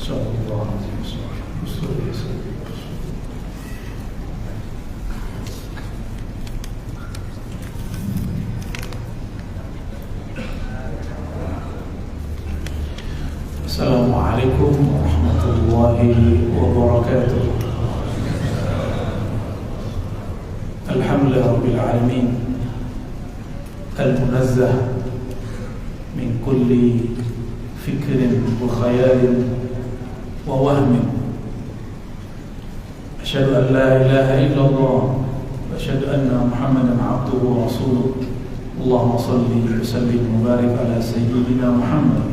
Sallallahu alaihi wasallam. Assalamualaikum warahmatullahi wabarakatuh. Alhamdulillah rabbil alamin, al-munazzah min kulli fikrin wa khayalin wa wahmin. Asyhadu an la ilaha illallah wa asyhadu anna Muhammadan abduhu wa rasuluh. Allahumma salli wa sallim wa barik ala sayyidina Muhammad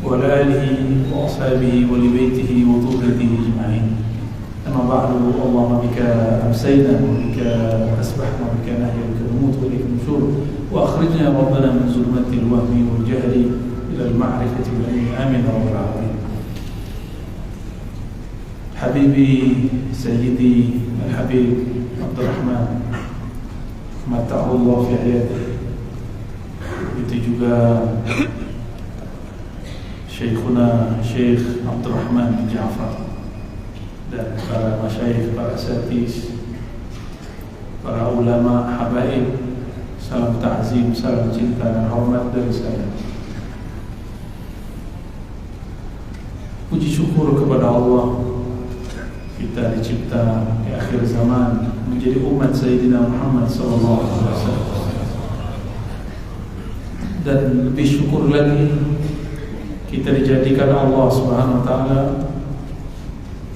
wa ala alihi wa ashabihi wa li baitihi wa dhurriyyatihi ajma'in. Amma ba'du. Allahumma bika amsayna wa bika asbahna wa bika nahya wa bika numut wa bika nushur wa akhrijna rabbana min zulmati al-wahmi wal jahli ila al-ma'rifati wal ilmi. Amin ya rabbal alamin. Habibi Sayyidi Al-Habib Abdurrahman mata'allah fi hayatihi. Itu juga Syekhuna Syekh Abdurrahman bin Ja'far dan para masyayikh, para asatiz, para ulama, habaib. Salam ta'zim, salam cinta dan hormat dari saya. Puji syukur kepada Allah, kita dicipta di akhir zaman menjadi umat Sayyidina Muhammad sallallahu alaihi wasallam. Dan lebih syukur lagi, kita dijadikan Allah Subhanahu wa taala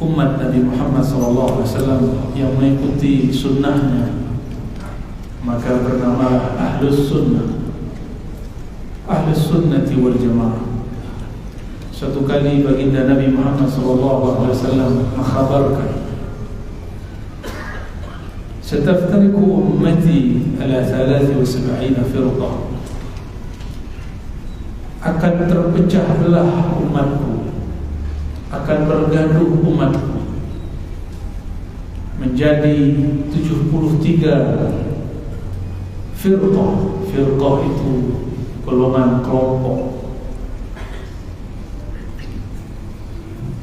umat Nabi Muhammad sallallahu alaihi wasallam yang mengikuti sunnahnya, maka bernama Ahlus Sunnah, Ahlus Sunnati wal Jamaah. Suatu kali baginda Nabi Muhammad sallallahu alaihi wasallam mengkhabarkan, "Sataftariqu ummati ala 73 firqah." Akan terpecah belah umatku, akan bergaduh umatku menjadi 73 firqah. Firqah itu golongan, kelompok.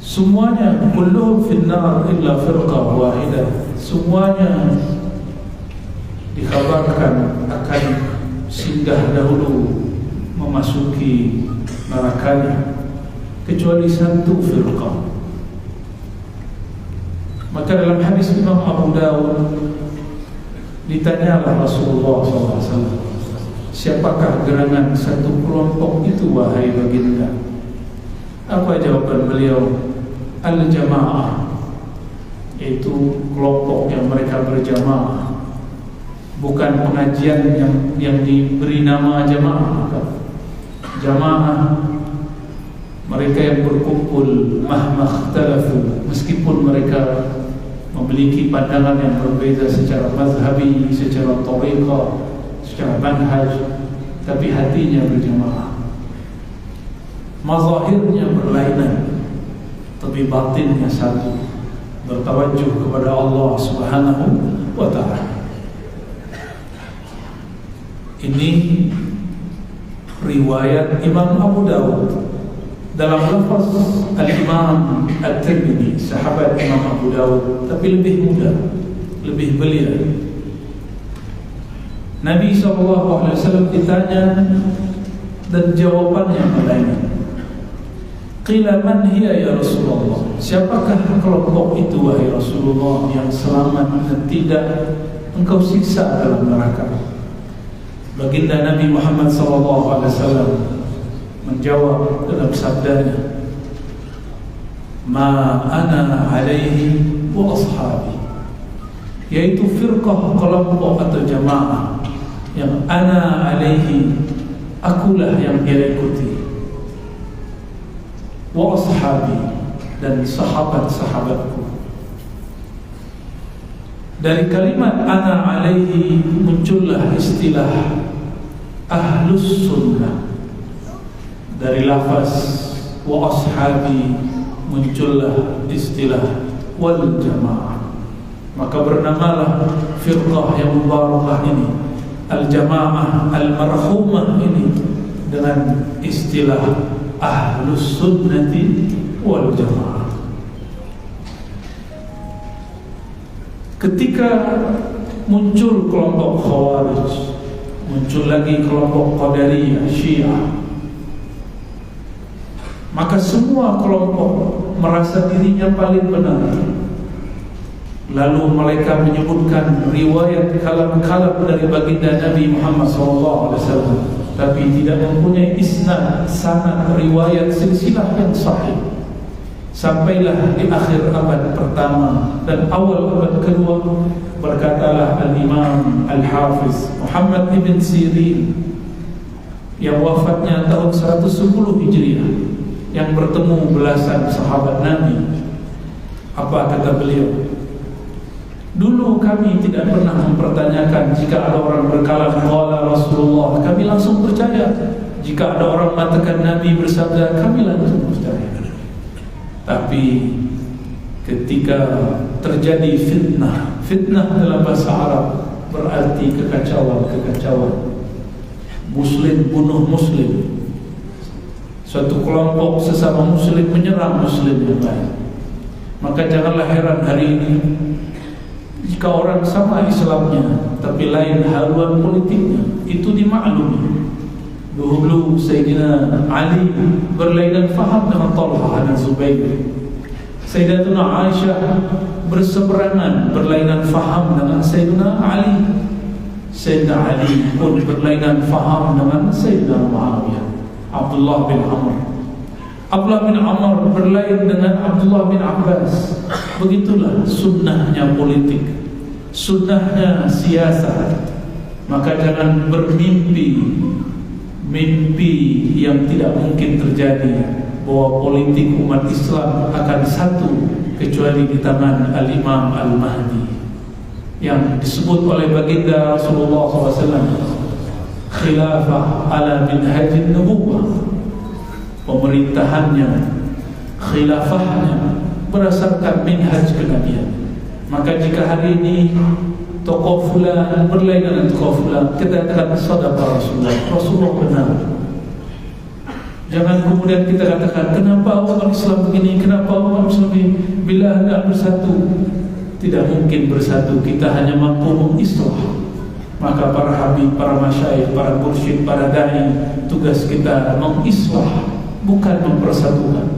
Semuanya kulluhum finnar illa firqah wahidah. Semuanya dikhabarkan akan singgah dahulu, memasuki nerakanya, kecuali satu firqah. Maka dalam hadis Imam Abu Dawud, ditanyalah Rasulullah SAW, siapakah gerangan satu kelompok itu wahai baginda? Apa jawaban beliau? Al-jamaah, yaitu kelompok yang mereka berjamaah, bukan pengajian yang diberi nama jamaah. Jamaah mereka yang berkumpul mahma ikhtalafu, meskipun mereka memiliki pandangan yang berbeza secara mazhabi, secara tariqah, secara manhaj, tapi hatinya berjamaah. Mazahirnya berlainan, tapi batinnya satu, bertawajuh kepada Allah Subhanahu wa ta'ala. Ini riwayat Imam Abu Dawud. Dalam lafaz Al-Imam At-Tirmidzi, sahabat Imam Abu Dawud, tapi lebih muda, lebih belia. Nabi SAW ditanya dan jawabannya melainan. Qila man hiya ya Rasulullah? Siapakah kelompok itu wahai Rasulullah yang selamat dan tidak engkau siksa dalam neraka? Baginda Nabi Muhammad SAW menjawab dalam sabdanya, "Ma ana alaihi wa ashabi," yaitu firqah, kelompok atau jamaah yang ana alaihi, akulah yang dia ikuti, wa ashabi, dan sahabat-sahabatku. Dari kalimat ana alaihi muncullah istilah Ahlus Sunnah. Dari lafaz wa ashabi muncullah istilah wal jamaah. Maka bernamalah firqah yang mubarakah ini, al-jamaah al-marhumah ini, dengan istilah Ahlus Sunnati wal jamaah. Ketika muncul kelompok Khawarij, muncul lagi kelompok Qadariyah, Syiah, maka semua kelompok merasa dirinya paling benar. Lalu mereka menyebutkan riwayat kalam-kalam dari baginda Nabi Muhammad SAW, tapi tidak mempunyai isnad, sanad, riwayat silsilah yang sahih. Sampailah di akhir abad pertama dan awal abad kedua, berkatalah Al-Imam Al-Hafiz Muhammad ibn Sirin yang wafatnya tahun 110 Hijriah, yang bertemu belasan sahabat Nabi. Apa kata beliau? Dulu kami tidak pernah mempertanyakan jika ada orang berkalam qala Rasulullah, kami langsung percaya. Jika ada orang mengatakan Nabi bersabda, kami langsung percaya. Tapi ketika terjadi fitnah dalam bahasa Arab berarti kekacauan. Muslim bunuh Muslim, suatu kelompok sesama Muslim menyerang Muslim yang lain. Maka janganlah heran hari ini jika orang sama Islamnya tapi lain haluan politiknya, itu dimaklumi. Dulu Sayyidina Ali berlainan faham dengan Talha dan Zubair. Sayyidatuna Aisyah berseberangan berlainan faham dengan Sayyidina Ali. Sayyidina Ali pun berlainan faham dengan Sayyidina Muawiyah. Abdullah bin Amr berlain dengan Abdullah bin Abbas. Begitulah sunnahnya politik, sunnahnya siasat. Maka jangan bermimpi yang tidak mungkin terjadi, bahwa politik umat Islam akan satu kecuali di tangan Al-Imam Al-Mahdi, yang disebut oleh baginda Rasulullah SAW khilafah ala minhajin nubuwah. Pemerintahannya, khilafahnya berdasarkan minhaj kenabian. Maka jika hari ini tokoh fulan berlainan dengan tokoh fulan, kita katakan sadaqah Rasulullah benar. Jangan kemudian kita katakan kenapa orang Islam begini, kenapa orang Islam begini. Bila hendak bersatu, tidak mungkin bersatu. Kita hanya mampu mengislah. Maka para habib, para masyayikh, para mursyid, para dai, tugas kita mengislah, bukan mempersatukan.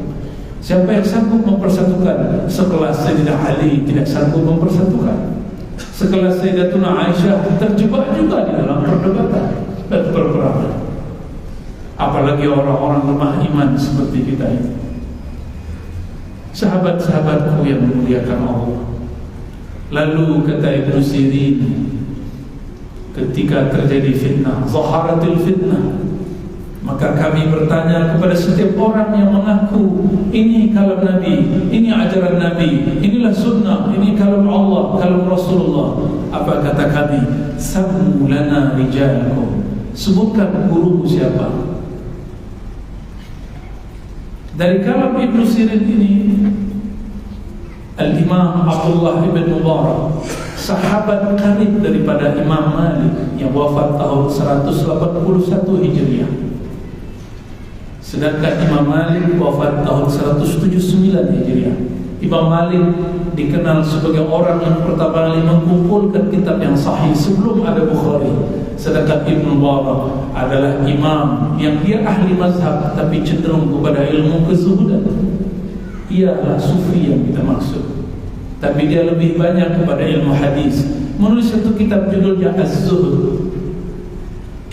Siapa yang sanggup mempersatukan? Sekelas Sayyidina Ali tidak sanggup mempersatukan. Sekelas Sayyidatuna Aisyah terjebak juga di dalam perdebatan dan perperangan. Apalagi orang-orang lemah iman seperti kita ini. Sahabat-sahabatku yang memuliakan Allah. Lalu kata Ibnu Sirin, ketika terjadi fitnah, zaharatil fitnah, maka kami bertanya kepada setiap orang yang mengaku ini kalam Nabi, ini ajaran Nabi, inilah sunnah, ini kalam Allah, kalam Rasulullah. Apa kata kami? Sammu lana rijalakum, sebutkan gurumu siapa. Dari kalam Ibnu Sirin ini, Al-Imam Abdullah ibn Mubarak, sahabat karib daripada Imam Malik yang wafat tahun 181 Hijriah. Sedangkan Imam Malik wafat tahun 179 Hijriah. Imam Malik dikenal sebagai orang yang pertama kali mengumpulkan kitab yang sahih sebelum ada Bukhari. Sedangkan Ibn Mubarak adalah imam yang dia ahli mazhab tapi cenderung kepada ilmu kezuhudan. Ialah sufi yang kita maksud, tapi dia lebih banyak kepada ilmu hadis. Menulis satu kitab judulnya Az-Zuhd.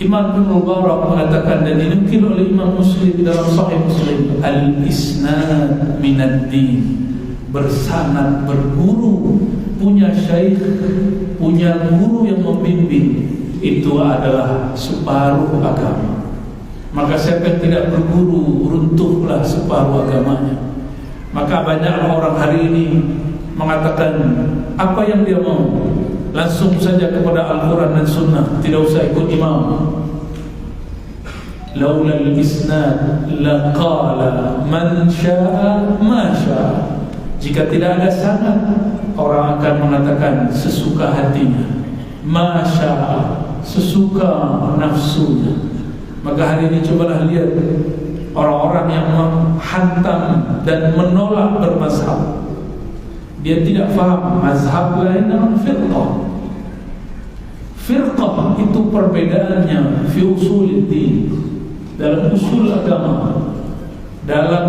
Imam Ibn Mubarak mengatakan, dan dinukil oleh Imam Muslim dalam Sahih Muslim, al-isnad minad din, bersanad, berguru, punya syaikh, punya guru yang membimbing, itu adalah separuh agama. Maka siapa yang tidak berguru, runtuhlah separuh agamanya. Maka banyak orang hari ini mengatakan apa yang dia mau, langsung saja kepada Al-Quran dan Sunnah, tidak usah ikut imam. Laula al-isnad laqala man syaa ma syaa. Jika tidak ada sanad, orang akan mengatakan sesuka hatinya, ma syaa, sesuka nafsunya. Maka hari ini cobalah lihat orang-orang yang menghantam dan menolak bermazhab. Dia tidak faham mazhab lain dengan firqah. Firqah itu perbedaannya fi usuluddin, dalam usul agama, dalam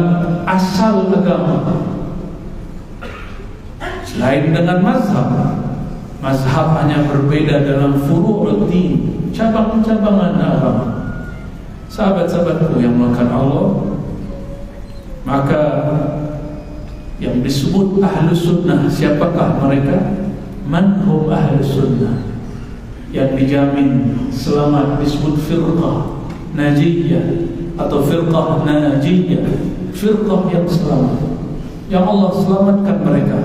asal agama. Lain dengan mazhab. Mazhab hanya berbeda dalam furu'uddin, cabang-cabangan agama. Sahabat-sahabatku yang melakukan Allah, maka yang disebut ahlus sunnah, siapakah mereka? Manhum ahlus sunnah, yang dijamin selamat disebut firqah najiyah atau firqah najiyah, firqah yang selamat, yang Allah selamatkan mereka.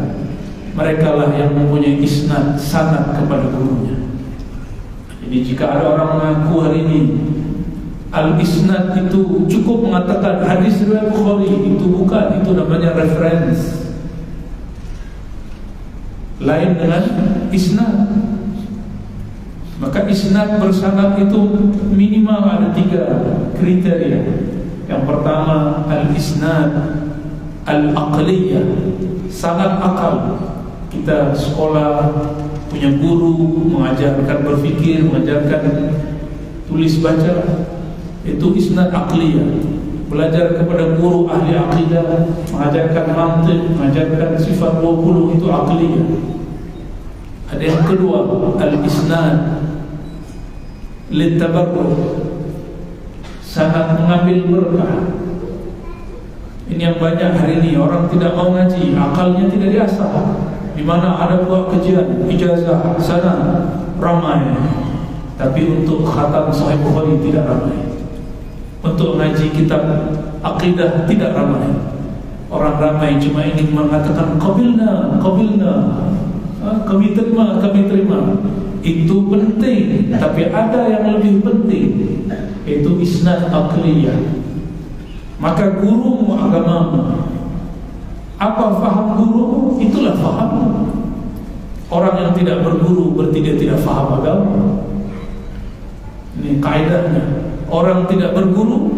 Mereka lah yang mempunyai isnad, sanad kepada gurunya. Jadi jika ada orang mengaku hari ini al-isnad itu cukup mengatakan hadis riwayat Bukhari, itu bukan, itu namanya reference. Lain dengan isnad. Maka isnad bersanad itu minimal ada 3 kriteria. Yang pertama al-isnad al-aqliyah, sanad akal. Kita sekolah punya guru mengajarkan berfikir, mengajarkan tulis baca, itu isnad aqliyah. Belajar kepada guru ahli aqidah, mengajarkan mantiq, mengajarkan sifat 20, itu aqliyah. Ada yang kedua al-isnad litabarruk, sangat mengambil berkah. Ini yang banyak hari ini, orang tidak mau ngaji, akalnya tidak diasah. Di mana ada buat kajian, ijazah sana ramai, tapi untuk khatam Sahih Bukhari tidak ramai. Untuk ngaji kitab akidah tidak ramai. Orang ramai cuma ingin mengatakan qabilna, kami terima. Itu penting, tapi ada yang lebih penting, yaitu isnad aqliyah. Maka gurumu agamamu, apa faham gurumu, itulah fahammu. Orang yang tidak berguru berarti dia tidak faham agama. Ini kaidahnya. Orang tidak berguru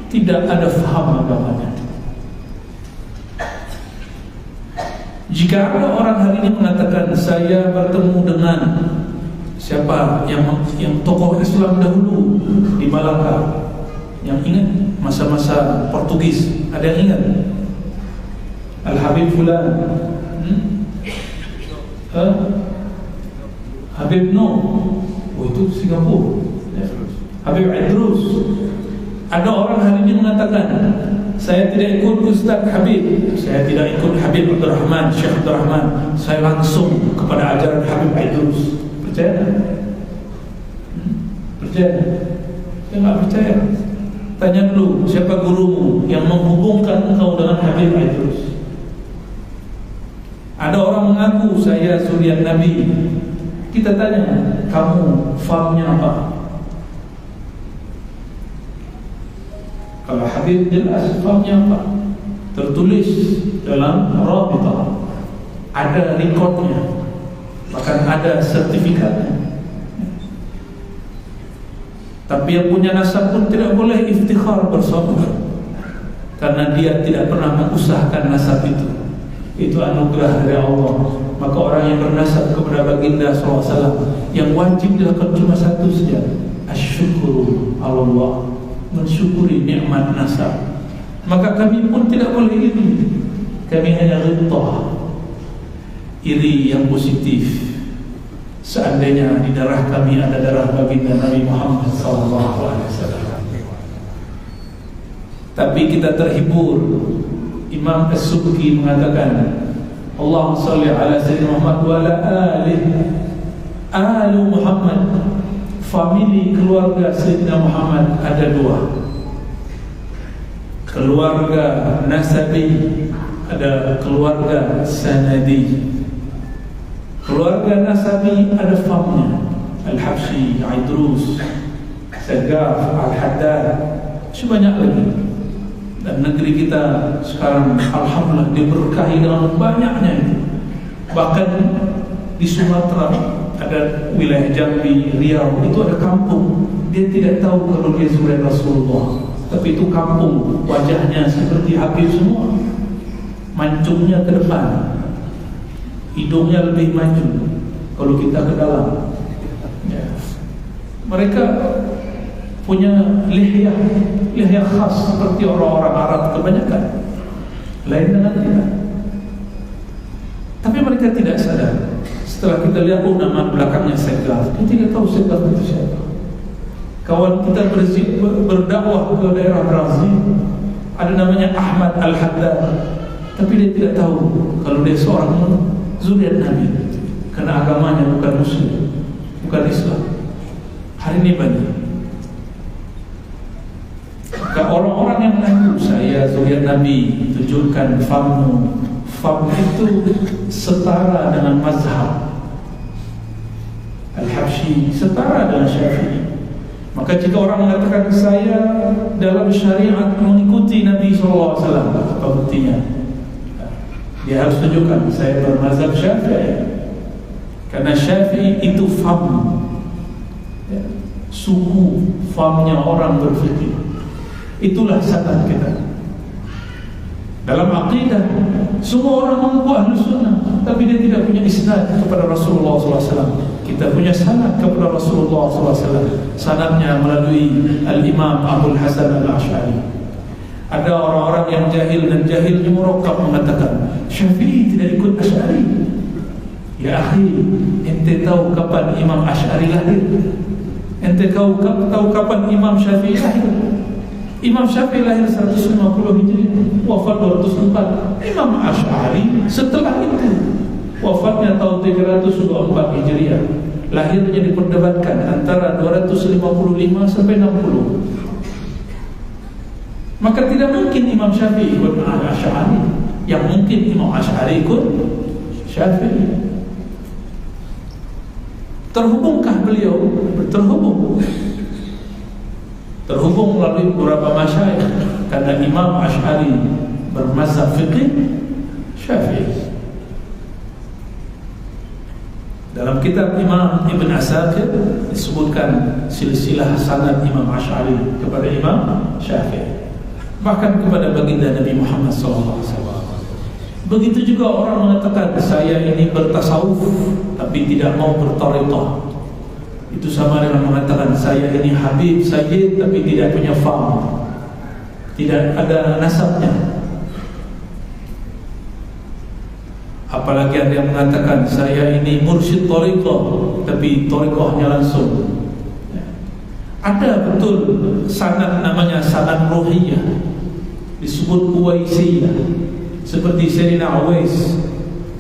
tidak ada faham agamanya. Jika ada orang hari ini mengatakan saya bertemu dengan siapa yang tokoh Islam dahulu di Malaka, yang ingat masa-masa Portugis, ada yang ingat? Al-Habib Fulan, Habib No, itu Singapura. Habib Idrus. Ada orang hari ini mengatakan saya tidak ikut Ustaz Habib, saya tidak ikut Habib Abdul Rahman, Syekh Abdul Rahman, saya langsung kepada ajaran Habib Idrus. Percaya? Percaya? Saya tak percaya. Tanya dulu, siapa gurumu yang menghubungkan engkau dengan Habib Idrus? Ada orang mengaku saya suriat Nabi. Kita tanya, kamu fahamnya apa? Kalau Habib jelas fahamnya apa? Tertulis dalam Rabitah, ada rekodnya, bahkan ada sertifikatnya. Tapi yang punya nasab pun tidak boleh iftikhar bersama, karena dia tidak pernah mengusahakan nasab itu. Itu anugerah dari Allah. Maka orang yang bernasab kepada baginda SAW, yang wajib dilakukan cuma satu saja, asyukuru Allah, mensyukuri nikmat nasab. Maka kami pun tidak boleh iri. Kami hanya ghibtah, iri yang positif. Seandainya di darah kami ada darah baginda Nabi Muhammad SAW, tapi kita terhibur. Imam As-Subki mengatakan, Allahumma salli ala Sayyidina Muhammad wa ala alu Muhammad. Famili keluarga Sayyidina Muhammad ada 2. Keluarga nasabi, ada keluarga sanadi. Keluarga nasabi ada famnya, Al-Habsyi, Idrus, Sagaf, Al-Haddad, sebanyak lagi. Dan negeri kita sekarang alhamdulillah diberkahi dengan banyaknya itu. Bahkan di Sumatera ada wilayah Jambi, Riau, itu ada kampung dia tidak tahu kalau dia suriat Rasulullah, tapi itu kampung, wajahnya seperti Habib semua, mancungnya ke depan, hidungnya lebih maju kalau kita ke dalam ya. Mereka punya lihyah khas seperti orang-orang Arab kebanyakan, lain dengan kita. Tapi mereka tidak sadar. Setelah kita lihat nama belakangnya Segaf, kita tidak tahu Segaf itu siapa. Kawan kita berdakwah ke daerah Brazil, ada namanya Ahmad Al-Haddad, tapi dia tidak tahu kalau dia seorang zuriat Nabi, karena agamanya bukan Muslim, bukan Islam. Hari ini banyak. Orang-orang yang mengaku saya zuriat Nabi, tunjukkan fammu. Fam itu setara dengan mazhab Al-Habsyi, setara dengan Syafi'i. Maka jika orang mengatakan saya dalam syariat mengikuti Nabi SAW, apa buktinya? Dia harus tunjukkan saya bermazhab Syafi'i, karena Syafi'i itu fam, suku famnya orang berfikir. Itulah sanad kita. Dalam akidah, semua orang mengaku ahli sunnah, tapi dia tidak punya isnad kepada Rasulullah SAW. Kita punya sanad kepada Rasulullah SAW. Sanadnya melalui Al-Imam Abul Hasan Al-Ash'ari. Ada orang-orang yang jahil dan jahilnya murakkab mengatakan Syafi'i tidak ikut Ash'ari. Ya akhi, ente tahu kapan Imam Ash'ari lahir? Ente tahu kapan Imam Syafi'i lahir? Imam Syafi'i lahir 150 Hijriah, wafat 204. Imam Ash'ari setelah itu, wafatnya tahun 324 Hijriah. Lahirnya diperdebatkan antara 255 sampai 60. Maka tidak mungkin Imam Syafi'i ikut Ash'ari. Yang mungkin Imam Ash'ari ikut Syafi'i. Terhubungkah beliau? Terhubung melalui beberapa masyayikh, karena Imam Ash'ari bermazhab fiqih Syafi'i. Dalam kitab Imam Ibn Asakir disebutkan silsilah sanad Imam Ash'ari kepada Imam Syafi'i, bahkan kepada baginda Nabi Muhammad SAW. Begitu juga orang mengatakan saya ini bertasawuf tapi tidak mau bertariqah. Itu sama dengan mengatakan saya ini Habib Sayyid tapi tidak punya faham, tidak ada nasabnya. Apalagi ada yang mengatakan saya ini mursyid tariqah tapi tariqahnya langsung. Ada betul sanad namanya sanad ruhiyah, disebut Uwaisiyah, seperti Sayyidina Uwais.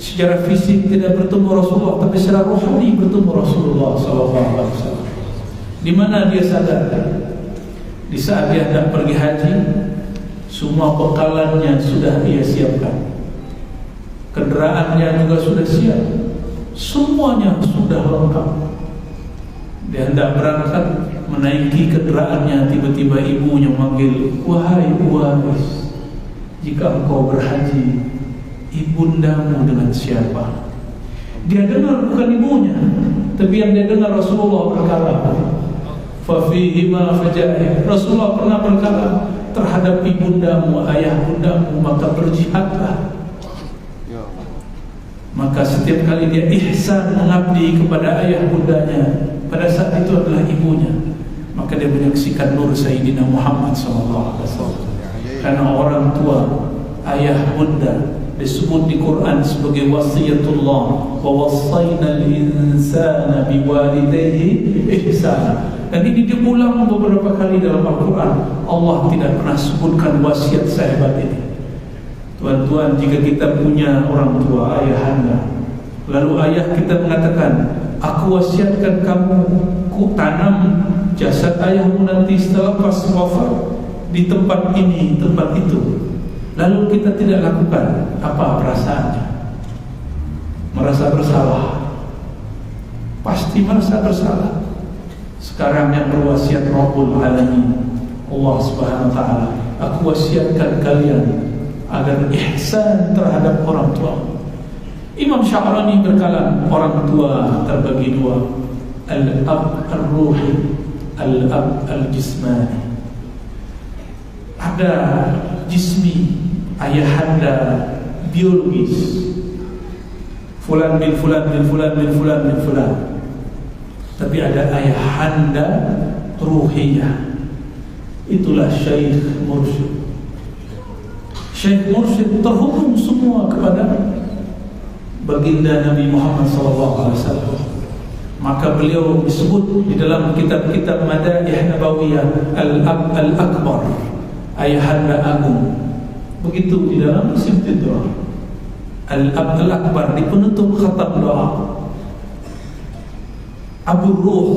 Secara fisik tidak bertemu Rasulullah, tapi secara rohani bertemu Rasulullah SAW. Di mana dia sadar? Di saat dia hendak pergi haji, semua bekalannya sudah dia siapkan, kendaraannya juga sudah siap, semuanya sudah lengkap. Dia hendak berangkat, menaiki kendaraannya, tiba-tiba ibunya memanggil, wahai Uwais, jika engkau berhaji, ibundamu dengan siapa? Dia dengar bukan ibunya, tapi yang dia dengar Rasulullah berkata, fafihima fajahid. Rasulullah pernah berkata terhadap ibundamu, ayah bundamu, maka berjihadlah. Maka setiap kali dia ihsan mengabdi kepada ayah bundanya, pada saat itu adalah ibunya, maka dia menyaksikan nur Sayyidina Muhammad SAW. Karena orang tua, ayah bunda disebut di Quran sebagai wasiyatullah, wa wasainal insana biwalidayhi ihsana. Dan ini diulang beberapa kali dalam Al-Quran. Allah tidak pernah sebutkan wasiat sehebat ini. Tuan-tuan, jika kita punya orang tua, ayahanda, lalu ayah kita mengatakan, aku wasiatkan kamu, ku tanam jasad ayahmu nanti setelah pas wafat di tempat ini, tempat itu, lalu kita tidak lakukan, apa perasaannya? Merasa bersalah, pasti merasa bersalah. Sekarang yang berwasiat Rabbul Alamin, Allah Subhanahu Wa Taala, aku wasiatkan kalian agar ihsan terhadap orang tua. Imam Sya'rani berkata, orang tua terbagi dua, al-ab al-ruhi, al-ab al-jismani. ada jismi, ayahanda biologis, fulan bin fulan bin fulan bin fulan bin fulan. Tapi ada ayahanda ruhiyah. Itulah Syekh Mursyid. Syekh Mursyid terhubung semua kepada baginda Nabi Muhammad SAW. Maka beliau disebut di dalam kitab-kitab Madaih Nabawiyah Al-Ab Al-Akbar, ayahanda agung. Begitu di dalam Simtid Doa Al-Ab Al-Akbar di penutup khatam doa, Abu Ruh,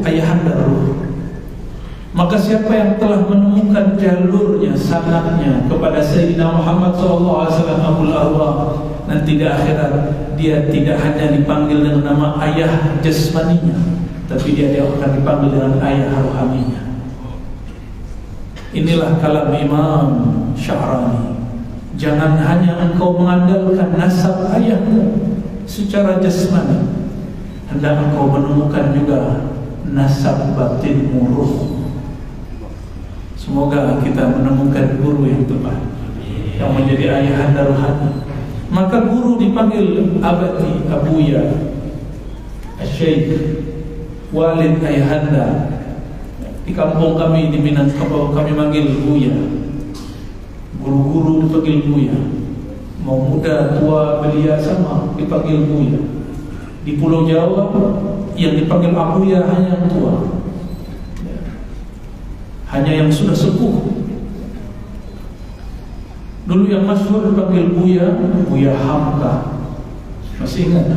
ayahanda ruh. Maka siapa yang telah menemukan jalurnya, sanadnya kepada Sayyidina Muhammad SAW Abul Arwah, nanti di akhirat dia tidak hanya dipanggil dengan nama ayah jasmaninya, tapi dia akan dipanggil dengan ayah rohaninya. Inilah kalam Imam Sya'rani. Jangan hanya engkau mengandalkan nasab ayahmu secara jasmani, hendak engkau menemukan juga nasab batinmu, ruh. Semoga kita menemukan guru yang tepat, yang menjadi ayahanda rohani. Maka guru dipanggil abadi, abuya, syekh, walid, ayahanda. Di kampung kami di Minangkabau kami manggil buya. Guru-guru dipanggil buya. Mau muda, tua, belia sama dipanggil buya. Di Pulau Jawa yang dipanggil abuya hanya yang tua, hanya yang sudah sepuh. Dulu yang masyhur dipanggil Buya, Buya Hamka. Masih ingat?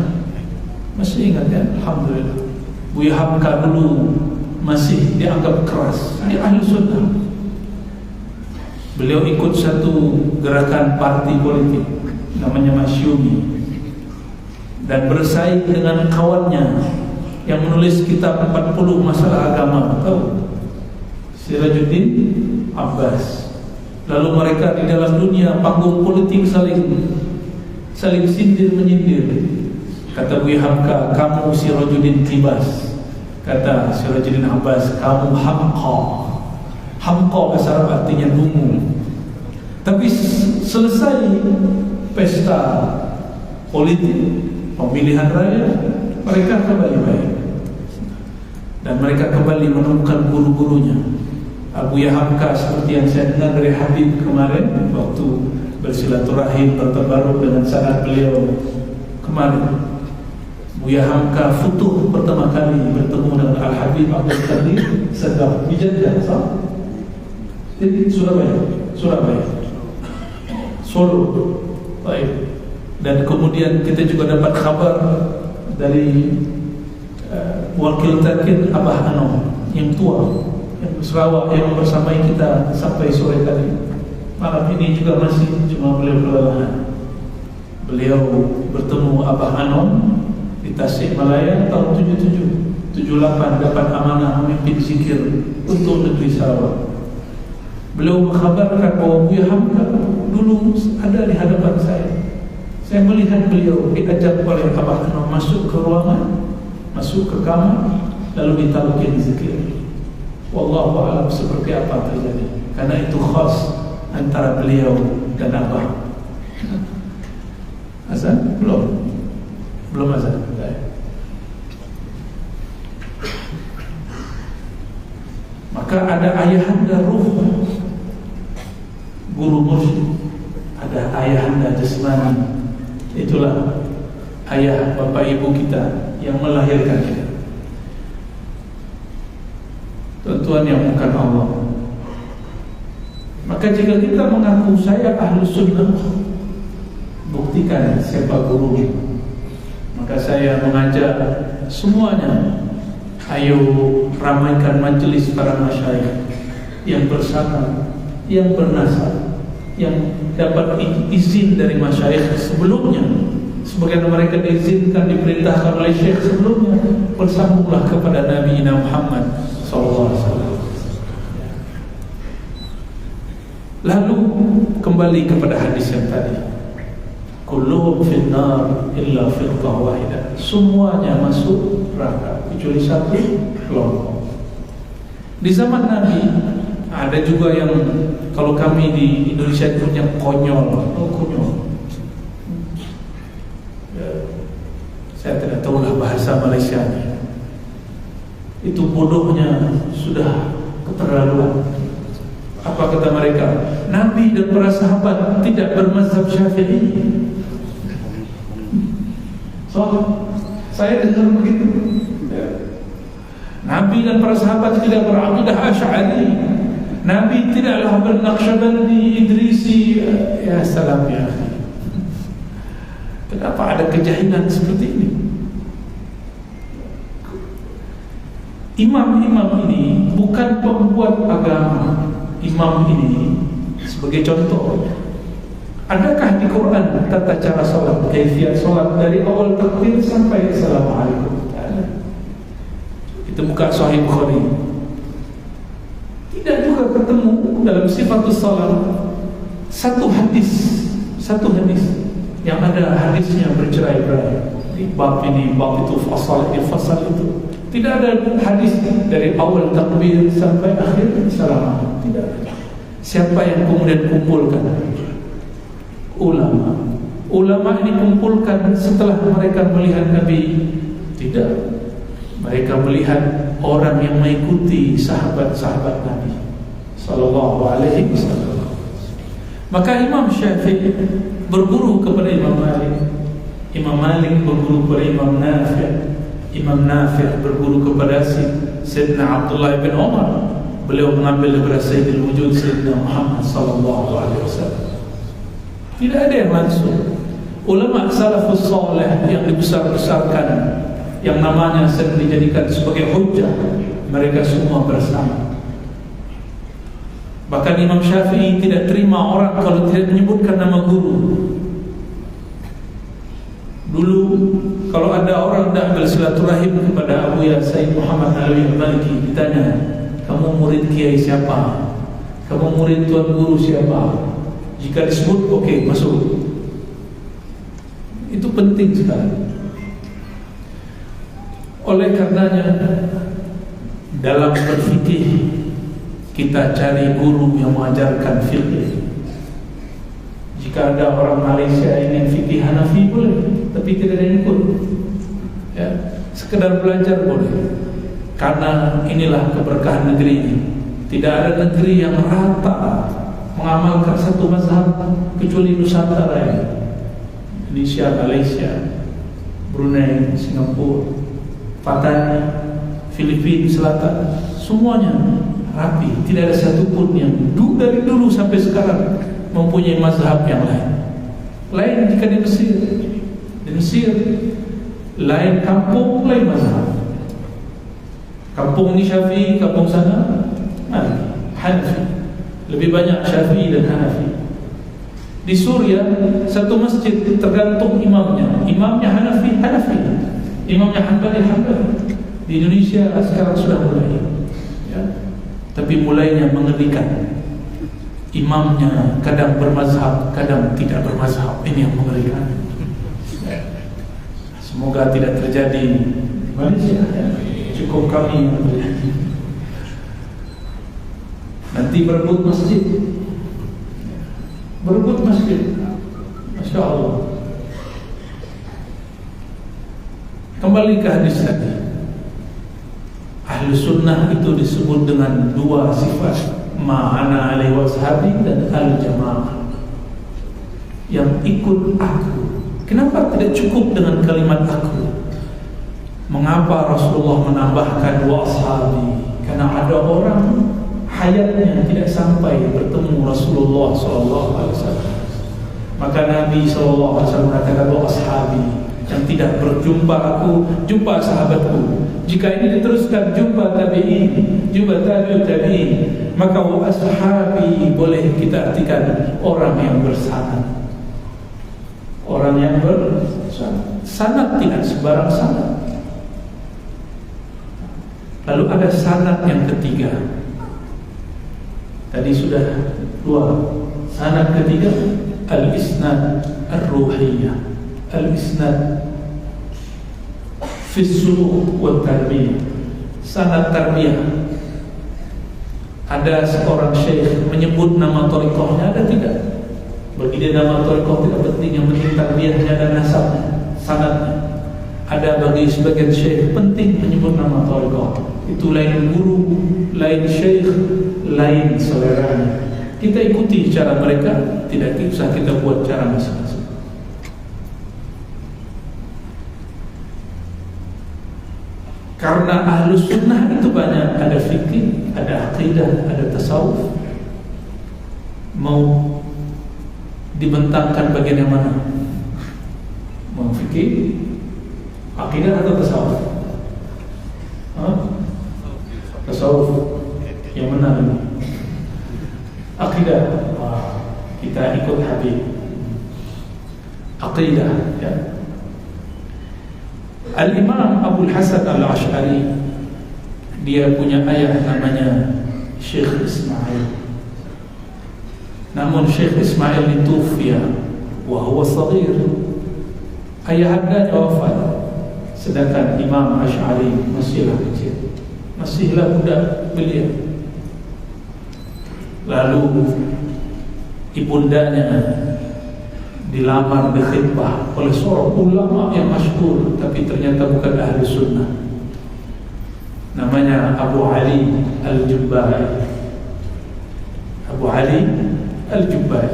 Masih ingat ya? Alhamdulillah. Buya Hamka dulu masih dianggap keras di ahli sunnah. Beliau ikut satu gerakan parti politik namanya Masyumi, dan bersaing dengan kawannya yang menulis kitab 40 masalah agama, tahu? Sirajuddin Abbas. Lalu mereka di dalam dunia panggung politik saling sindir menyindir. Kata Buya Hamka, kamu Sirajuddin Tibas. Kata Sirajuddin Abbas, kamu Hamqa. Hamqa bahasa Arab artinya dungu. Tapi selesai pesta politik pemilihan raya, mereka kembali baik, dan mereka kembali menemukan guru-gurunya. Buya Hamka seperti yang saya dengar dari Habib kemarin waktu bersilaturahim bertabaruk dengan sanad beliau kemarin. Buya Hamka futuh pertama kali bertemu dengan Al-Habib Abdul Qadir Sadaf di Jeddah, jadi Surabaya, Solo. Baik. Dan kemudian kita juga dapat kabar dari wakil terkin Abah Anom yang tua, yang Sarawak, yang bersamai kita sampai sore tadi. Malam ini juga masih cuma beliau kelelahan. Beliau bertemu Abah Anom di Tasikmalaya tahun 77, 78 dapat amanah memimpin zikir untuk negeri Sarawak. Beliau mengkhabarkan bahwa Buya Hamka dulu ada di hadapan saya. Saya melihat beliau diajak oleh Abah Anom masuk ke ruangan, masuk ke kamar, lalu ditalkin zikir. Wallahu a'lam seperti apa terjadi, karena itu khas antara beliau dan Abah. Azan? Belum azan. Maka ada ayahanda ruh, guru mursyid, ada ayahanda jasmani. Itulah ayah bapak ibu kita yang melahirkan kita. Tuan-tuan yang bukan Allah. Maka jika kita mengaku saya ahlu sunnah, buktikan siapa guru. Maka saya mengajak semuanya, ayo ramaikan majelis para masyayikh yang bersama, yang bernasab, yang dapat izin dari masyayikh sebelumnya, sebagaimana mereka diizinkan, diperintahkan oleh syekh sebelumnya. Bersambunglah kepada Nabi Muhammad SAW. Lalu kembali kepada hadis yang tadi, kulluhum finnar illa firqah wahidah. Semuanya masuk neraka kecuali satu kelompok. Di zaman Nabi Ada juga yang kalau kami di Indonesia punya konyol. Oh, konyol. Saya tidak tahulah bahasa Malaysianya. Itu bodohnya sudah keterlaluan. Apa kata mereka? Nabi dan para sahabat tidak bermazhab Syafi'i. So, saya dengar begitu. Nabi dan para sahabat tidak beraqidah Asy'ari. Nabi tidaklah bernaqsyabandi, Idrisi. Ya salam ya. Kenapa ada kejahilan seperti ini? Imam-imam ini bukan pembuat agama. Imam ini sebagai contoh. Adakah di Quran tata cara salat, kaifiat salat dari awal takbir sampai assalamualaikum? Itu bukan Sahih Bukhari. Tidak juga ketemu dalam sifatus salat satu hadis yang ada hadisnya bercerai-berai. Di bab ini, bab itu, fasal itu. Tidak ada hadis dari awal takbir sampai akhir salam. Tidak ada. Siapa yang kemudian kumpulkan? Ulama. Ulama ini kumpulkan setelah mereka melihat Nabi? Tidak. Mereka melihat orang yang mengikuti sahabat-sahabat Nabi sallallahu alaihi wasallam. Maka Imam Syafi'i berguru kepada Imam Malik. Imam Malik berguru kepada Imam Nafi'. Imam Nafi' berguru kepada Sayyidina Abdullah bin Umar. Beliau mengambil daripada Sayyidul Wujud Sayyidina Muhammad sallallahu alaihi wasallam. Tidak ada yang langsung. Ulama salafus salih yang dibesar-besarkan, yang namanya sering dijadikan sebagai hujjah, mereka semua bersama. Bahkan Imam Syafi'i tidak terima orang kalau tidak menyebutkan nama guru. Dulu kalau ada orang dah bersilaturahim kepada Abu Ya Sayyid Muhammad Alawi Al-Maliki, ditanya, kamu murid kiai siapa? Kamu murid tuan guru siapa? Jika disebut, okey, masuk. Itu penting sekali. Oleh karenanya, dalam berfikih kita cari guru yang mengajarkan fikih. Jika ada orang Malaysia ingin fikih Hanafi boleh, tapi tidak ada yang ikut. Ya, sekedar belajar boleh. Karena inilah keberkahan negeri ini. Tidak ada negeri yang rata mengamalkan satu mazhab kecuali Nusantara ini. Indonesia, Malaysia, Brunei, Singapura, Patani, Filipina Selatan, semuanya rapi. Tidak ada satupun yang dari dulu sampai sekarang mempunyai mazhab yang lain. Lain jika di Mesir. Di Mesir lain kampung, lain mazhab. Kampung ni Syafi'i, kampung sana Hanafi. Lebih banyak Syafi'i dan Hanafi. Di Suria satu masjid tergantung imamnya. Imamnya Hanafi, imamnya Hanbali. Di Indonesia sekarang sudah mulai, ya. Tapi mulainya mengerikan. Imamnya kadang bermazhab, kadang tidak bermazhab. Ini yang mengerikan. Semoga tidak terjadi di Malaysia, ya. Cukup kami nanti berebut masjid. Masya Allah. Kembali ke hadis tadi. Ahlu sunnah itu disebut dengan dua sifat, ma'ana alaihi washabi dan al-jamaah, yang ikut aku. Kenapa tidak cukup dengan kalimat aku? Mengapa Rasulullah menambahkan wa ashabi? Karena ada orang hayatnya tidak sampai bertemu Rasulullah SAW. Maka Nabi SAW mengatakan wa ashabi, yang tidak berjumpa aku, jumpa sahabatku. Jika ini diteruskan, jumpa tabi'in, jumpa tabi'in, maka wa ashabi boleh kita artikan orang yang bersanad. Orang yang bersanad. Sanad tidak sebarang sanad. Lalu ada sanad yang ketiga. Tadi sudah dua. Sanad ketiga, al-isnad ar-ruhiyah, al-isnad fi suluk wa tarbiyah. Sanad tarbiyah. Ada seorang syekh menyebut nama thariqahnya, ada tidak? Bagi dia nama thariqah tidak penting, yang penting tarbiyahnya dan nasabnya, sanadnya. Ada bagi sebagian syekh penting menyebut nama thariqah. Itu lain guru, lain syekh, lain seleranya. Kita ikuti cara mereka, tidak usah kita buat cara masing-masing. Karena ahlus sunnah itu banyak, ada fikih, ada aqidah, ada tasawuf. Mau dibentangkan bagian yang mana? Mau fikih, aqidah atau tasawuf? Tasawuf. Yang mana ini? Aqidah. Kita ikut Habib. Aqidah, ya. Al-Imam Abu Hasan Al-Ash'ari, dia punya ayah namanya Syekh Ismail. Namun Syekh Ismail ditufiya wa huwa saghir. Ayahandanya wafat, sedangkan Imam Ash'ari masihlah kecil, masihlah budak belia. Lalu ibundanya dilamar di khitbah oleh seorang ulama yang masyhur, tapi ternyata bukan ahli sunnah. Namanya Abu Ali Al-Jubbai. Abu Ali Al-Jubbai.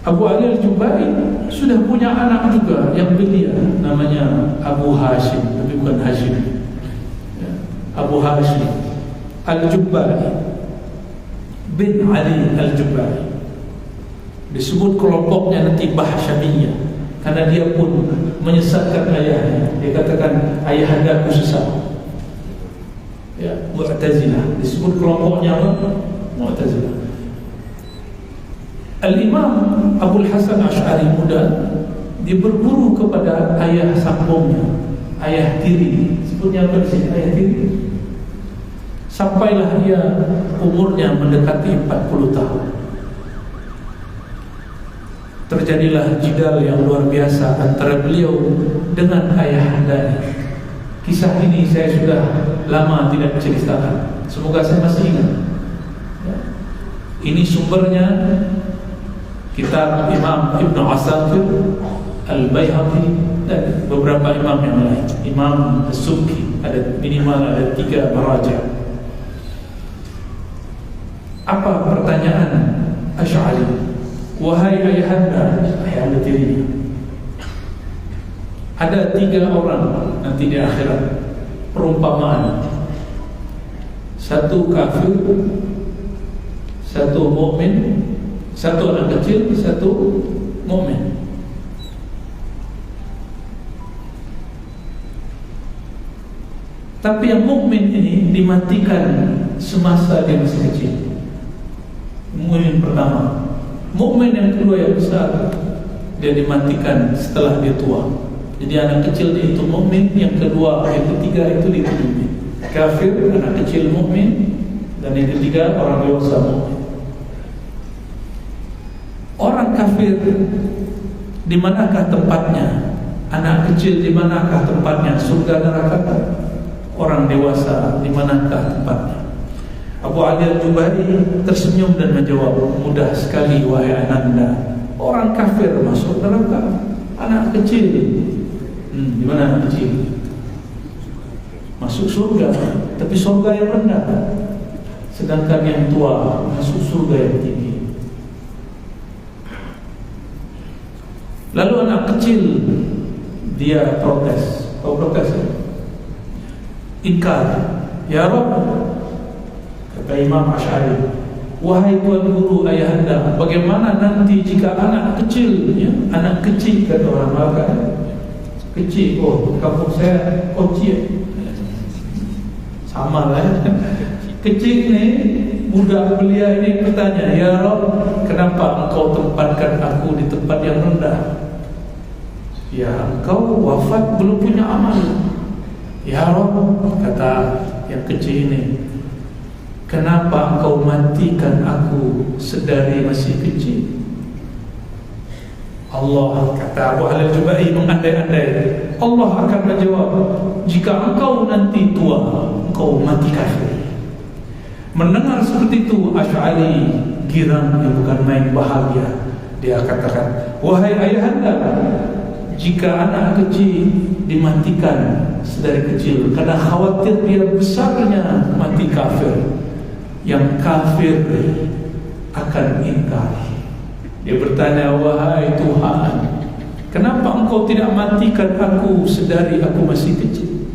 Abu Ali Al-Jubbai sudah punya anak juga yang belia, namanya Abu Hashim, tapi bukan Hashim, ya. Abu Hashim Al-Jubbai bin Ali Al-Jubbai. Disebut kelompoknya nanti Bahsyamiyah, karena dia pun menyesatkan ayahnya. Dia katakan ayahandaku sesat, ya, Mu'tazilah. Disebut kelompoknya Mu'tazilah. Al-Imam Abul Hasan Ash'ari muda, dia berguru kepada ayah sambungnya, ayah tiri. Sebutnya apa di sini? Ayah tiri. Sampailah dia umurnya mendekati 40 tahun. Terjadilah jidal yang luar biasa antara beliau dengan ayahandanya. Kisah ini saya sudah lama tidak ceritakan, semoga saya masih ingat, ya. Ini sumbernya kitab Imam Ibn Asakir, Al-Bayhaqi, dan beberapa imam yang lain. Imam As-Subki, ada minimal 3 maraja'. Apa pertanyaan Asy'ari? Wahai ayahanda, ayahanda tirinya, ada 3 orang nanti di akhirat, perumpamaan. 1 kafir, 1 mukmin, 1 anak kecil, 1 mukmin. Tapi yang mukmin ini dimatikan semasa dia masih kecil. Mukmin pertama. Mukmin yang kedua yang besar, dia dimatikan setelah dia tua. Jadi anak kecil itu mukmin, yang kedua, yang ketiga itu mukmin. Kafir, anak kecil mukmin, dan yang ketiga orang dewasa mukmin. Orang kafir di manakah tempatnya? Anak kecil di manakah tempatnya? Surga neraka? Orang dewasa di manakah tempatnya? Abu Ali Al-Jubbai tersenyum dan menjawab, mudah sekali wahai ananda. Orang kafir masuk neraka, anak kecil di mana anak kecil? Masuk surga, tapi surga yang rendah. Sedangkan yang tua masuk surga yang tinggi. Lalu anak kecil dia protes. Kau protes? Inkar. Ya Rabb, kata Imam Ash'ari, wahai Tuan Guru ayahanda, bagaimana nanti jika anak kecil, ya, anak kecil kata orang Makkah, kecil, oh kampung saya kecil, sama lah, kecil ni, budak belia ini bertanya, ya Rabb, kenapa engkau tempatkan aku di tempat yang rendah? Ya, engkau wafat belum punya amal. Ya Rabb, kata yang kecil ini, kenapa engkau matikan aku sedari masih kecil? Allah, kata Abu Al-Jubbai mengandai-andai, Allah akan menjawab, jika engkau nanti tua, engkau mati kafir. Mendengar seperti itu, Asy'ari girang, dia bukan main bahagia. Dia katakan, wahai ayahanda, jika anak kecil dimatikan sedari kecil karena khawatir dia besarnya mati kafir, yang kafir akan ingkar. Dia bertanya, wahai Tuhan, kenapa engkau tidak matikan aku sedari aku masih kecil,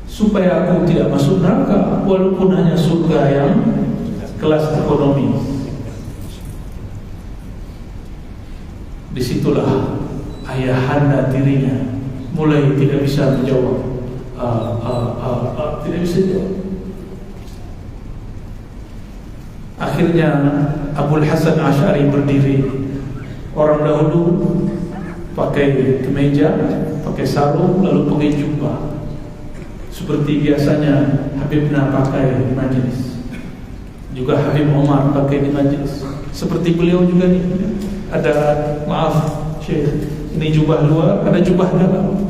supaya aku tidak masuk neraka walaupun hanya surga yang kelas ekonomi. Disitulah ayahanda tirinya mulai tidak bisa menjawab, tidak bisa jawab. Akhirnya Abul Hasan Asy'ari berdiri. Orang dahulu pakai kemeja, pakai sarung, lalu pakai jubah, seperti biasanya Habibna pakai di majelis. Juga Habib Omar pakai di majelis. Seperti beliau juga nih. Ada, maaf Syekh, ini jubah luar, ada jubah dalam.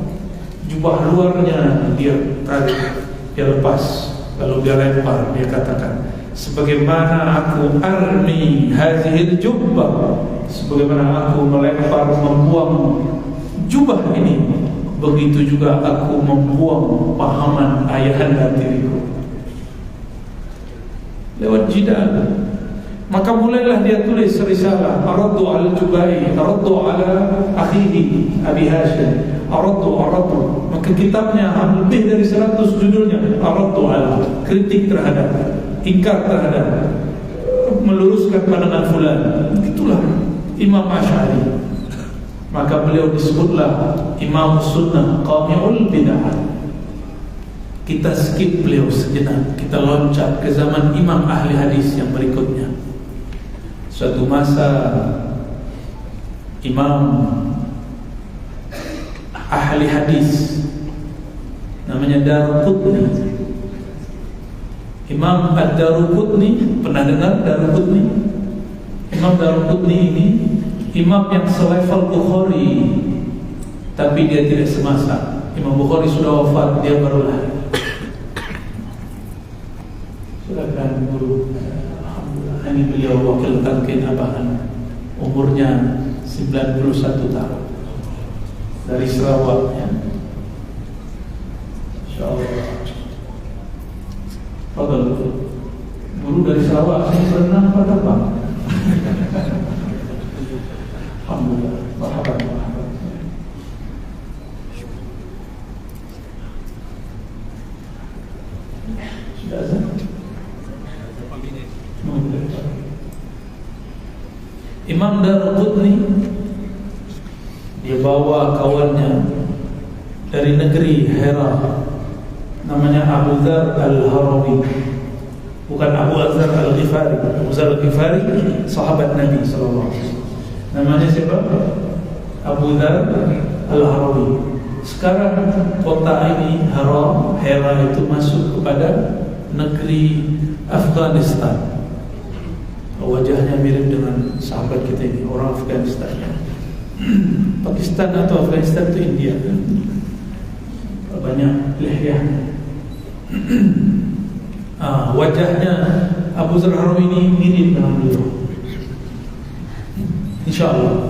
Jubah luarnya dia tarik, dia lepas, lalu dia lempar. Dia katakan, sebagaimana aku armi hadhil jubbah, sebagaimana aku melempar, membuang jubah ini, begitu juga aku membuang pahaman ayahanda tiriku. Lewat jidal. Maka mulailah dia tulis risalah, Araddu al-Jubai, Araddu ala akhihi Abi Hashim, Araddu. Maka kitabnya lebih dari 100 judulnya, Araddu ala, kritik terhadap, ingkar terhadap, meluruskan pandangan fulan. Itulah Imam Asy'ari. Maka beliau disebutlah Imam Sunnah Qami'ul Bid'ah. Kita skip beliau sejenak, kita loncat ke zaman Imam ahli hadis yang berikutnya. Suatu masa Imam ahli hadis namanya Daruqutni. Imam Ad-Daruqutni, pernah dengar Daruqutni? Imam Daruqutni ini imam yang selevel Bukhari, tapi dia tidak semasa. Imam Bukhari sudah wafat, dia baru lahir. Silakan guru. Alhamdulillah, ini beliau wakil talqin Abahan, umurnya 91 tahun, dari Sarawak ya. Insyaallah. Fadal guru dari Sarawak, ini berenang apa terbang? Alhamdulillah, marhaban. Sudah azan? Imam Daruqutni dia bawa kawannya dari negeri Hira, namanya Abu Dzar Al-Harawi, bukan Abu Dzar Al-Ghifari. Abu Dzar Al-Ghifari sahabat Nabi sallallahu alaihi wasallam. Namanya siapa? Abu Dzar Al-Harawi. Sekarang kota ini Hira itu masuk kepada negeri Afghanistan. Wajahnya mirip dengan sahabat kita ini, orang Afghanistan. Pakistan atau Afghanistan itu India, banyak lihyahnya. Wajahnya Abu Dzar Al-Harawi ini mirip dengan beliau. InsyaAllah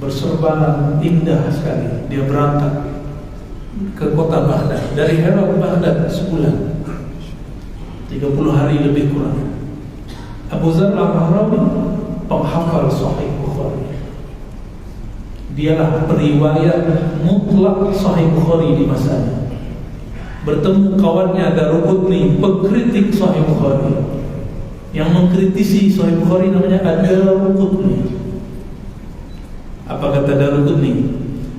berserban indah sekali. Dia berangkat ke kota Baghdad, dari Hira ke Baghdad sebulan, 30 hari lebih kurang. Abu Dzar Al-Harawi penghafal Sahih Bukhari. Dialah periwayat mutlak Sahih Bukhari di masanya. Bertemu kawannya Daruqutni, pengkritik Sahih Bukhari, yang mengkritisi Sahih Bukhari namanya Ad-Daruqutni. Apa kata Daruqutni?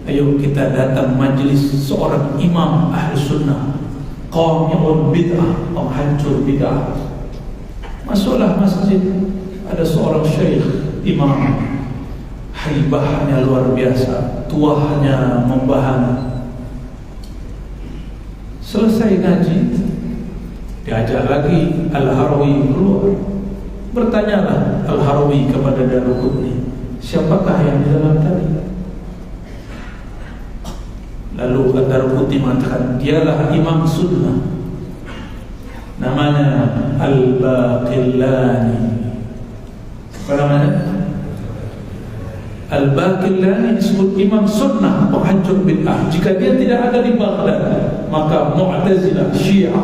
Ayo kita datang majlis seorang imam ahli sunnah, qami'ul bid'ah, penghancur bid'ah. Masuklah masjid, ada seorang syekh imam, haibahnya luar biasa, tuahnya membahana. Selesai ngaji, diajak lagi Al-Harawi keluar. Bertanyalah Al-Harawi kepada Daruqutni, siapakah yang di dalam tadi? Lalu Daruqutni mengatakan, dialah imam sunnah, namanya Al-Baqillani. Apa namanya? Al-Baqillani disebut imam sunnah, penghancur bid'ah. Jika dia tidak ada di Baghdad, maka Mu'tazilah, Syiah,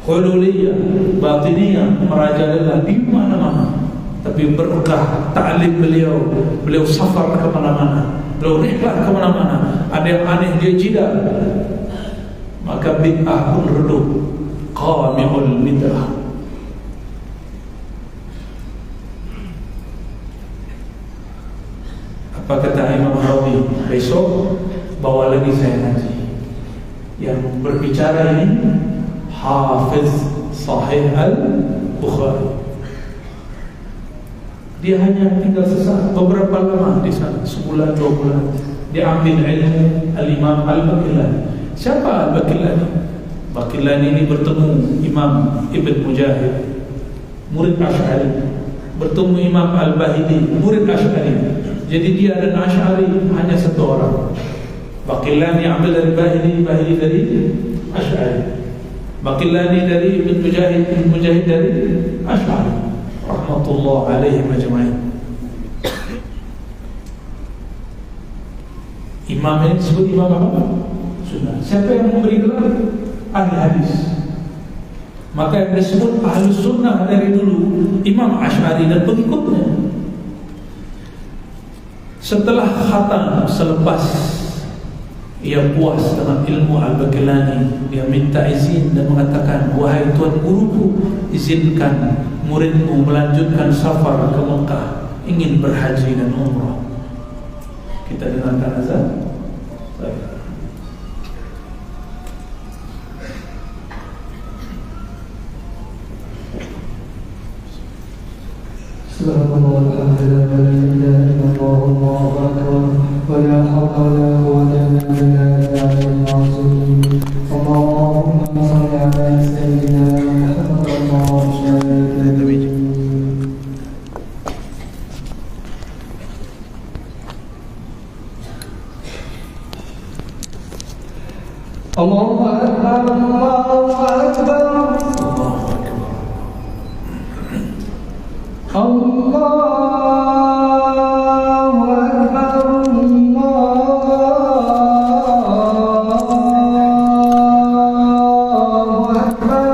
Hululiyah, Batiniyah merajalela di mana-mana. Tapi berkah ta'lim beliau safar ke mana-mana, beliau rihlah ke mana-mana. Ada yang aneh dia jida, maka bid'ah pun redup. Qami'ul bid'ah. Apa kata Imam Rawi? Besok bawa lagi saya ngaji. Yang berbicara ini Hafiz Sahih Al-Bukhari. Dia hanya tinggal sesaat, beberapa lama di sana, sebulan 2 bulan. Dia ambil ilmu Al-Imam Al-Baqillani. Siapa Al-Baqillani? Baqillani ini bertemu Imam Ibn Mujahid, murid Asy'ari, bertemu Imam Al-Bahili, murid Asy'ari. Jadi dia dan Asy'ari hanya satu orang. Baqillani ambil dari Bahili, Bahili dari Asy'ari, Baqillani dari Ibn Mujahid, Ibn Mujahid dari Asy'ari. Rahmatullah alaihim ajma'in. Imam ini disebut imam apa? Sunnah. Siapa yang memberi gelar? Ahli hadis. Maka yang disebut ahli sunnah dari dulu Imam Asy'ari dan pengikutnya. Setelah khatam, selepas ia puas dengan ilmu Al-Baqillani, dia minta izin dan mengatakan, wahai tuan guruku, izinkan muridmu melanjutkan safar ke Mekah, ingin berhaji dan umrah. Kita dengarkan azan. Baik. Subhanallah, alhamdulillah, Allahu akbar, wa la hawla wa la quwwata illa billah. Allahumma shalli ala sayyidina Muhammad wa ala alihi. Allahu akbar, Allahu akbar. Allahu Akbar, Allahu Akbar.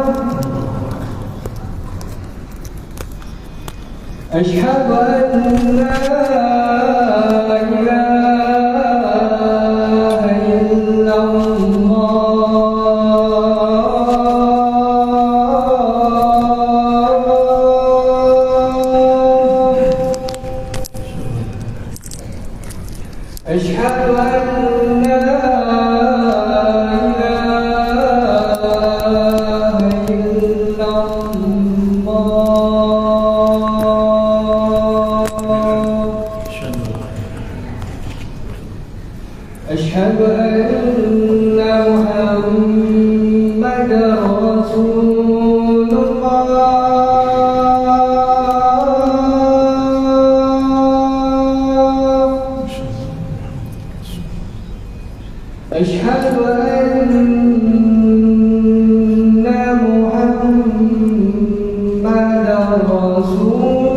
Asyhadu an la ilaha illallah. Asyhadu anna Muhammadar Rasulullah. Asyhadu anna Muhammadar Rasulullah.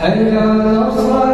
Hayya 'alas salat.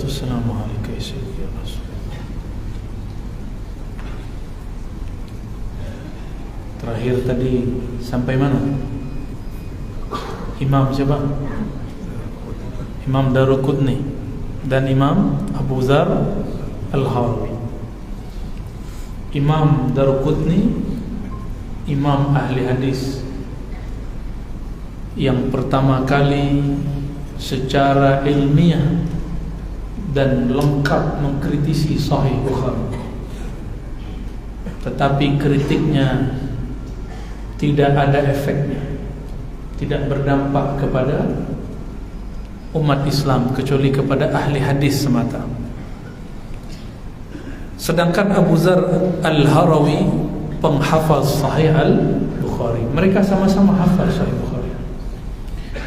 wassalamu alaika ya sayyidi ya Rasulullah. Terakhir tadi sampai mana? Imam siapa? Imam Daruqutni dan Imam Abu Dzar Al-Harawi. Imam Daruqutni imam ahli hadis yang pertama kali secara ilmiah dan lengkap mengkritisi Sahih Bukhari. Tetapi kritiknya tidak ada efeknya, tidak berdampak kepada umat Islam kecuali kepada ahli hadis semata. Sedangkan Abu Dzar Al-Harawi penghafaz Sahih Al-Bukhari. Mereka sama-sama hafal Sahih Bukhari.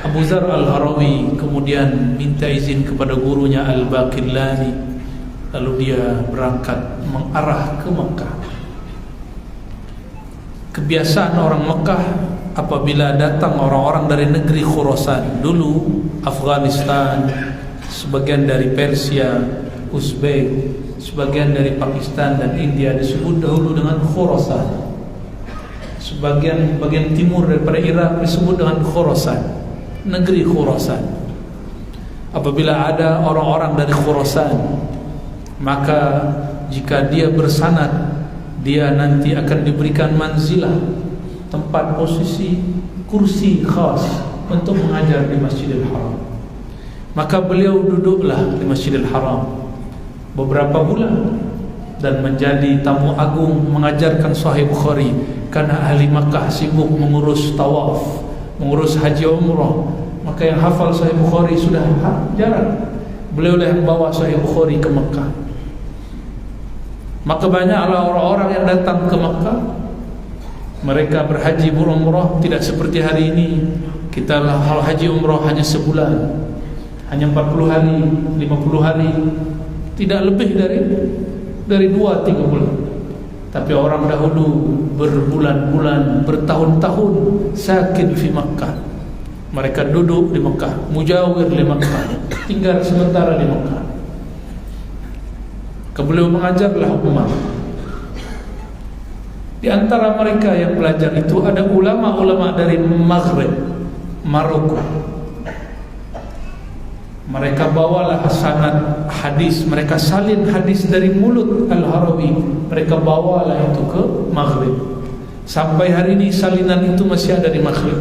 Abu Dzar Al-Harawi kemudian minta izin kepada gurunya Al-Baqillani, lalu dia berangkat mengarah ke Mekah. Kebiasaan orang Mekah apabila datang orang-orang dari negeri Khurasan, dulu Afghanistan, sebagian dari Persia, Uzbek, sebagian dari Pakistan dan India disebut dahulu dengan Khurasan. Bagian timur daripada Irak disebut dengan Khurasan, negeri Khurasan. Apabila ada orang-orang dari Khurasan, maka jika dia bersanad, dia nanti akan diberikan manzilah, tempat posisi, kursi khas untuk mengajar di Masjidil Haram. Maka beliau duduklah di Masjidil Haram beberapa bulan dan menjadi tamu agung mengajarkan Sahih Bukhari, karena ahli Makkah sibuk mengurus tawaf, mengurus haji umrah. Maka yang hafal Sahih Bukhari sudah jarang. Beliau lah yang bawa Sahih Bukhari ke Makkah. Maka banyaklah orang-orang yang datang ke Makkah. Mereka berhaji berumrah tidak seperti hari ini. Kita hal haji umrah hanya sebulan, hanya 40 hari, 50 hari, tidak lebih dari 2-3 bulan. Tapi orang dahulu berbulan-bulan, bertahun-tahun sakin di Makkah. Mereka duduk di Makkah, mujawir di Makkah, tinggal sementara di Makkah. Beliau mengajarlah umat. Di antara mereka yang belajar itu ada ulama-ulama dari Maghrib, Maroko. Mereka bawalah sanad hadis, mereka salin hadis dari mulut Al-Harawi, mereka bawalah itu ke Maghrib. Sampai hari ini salinan itu masih ada di Maghrib.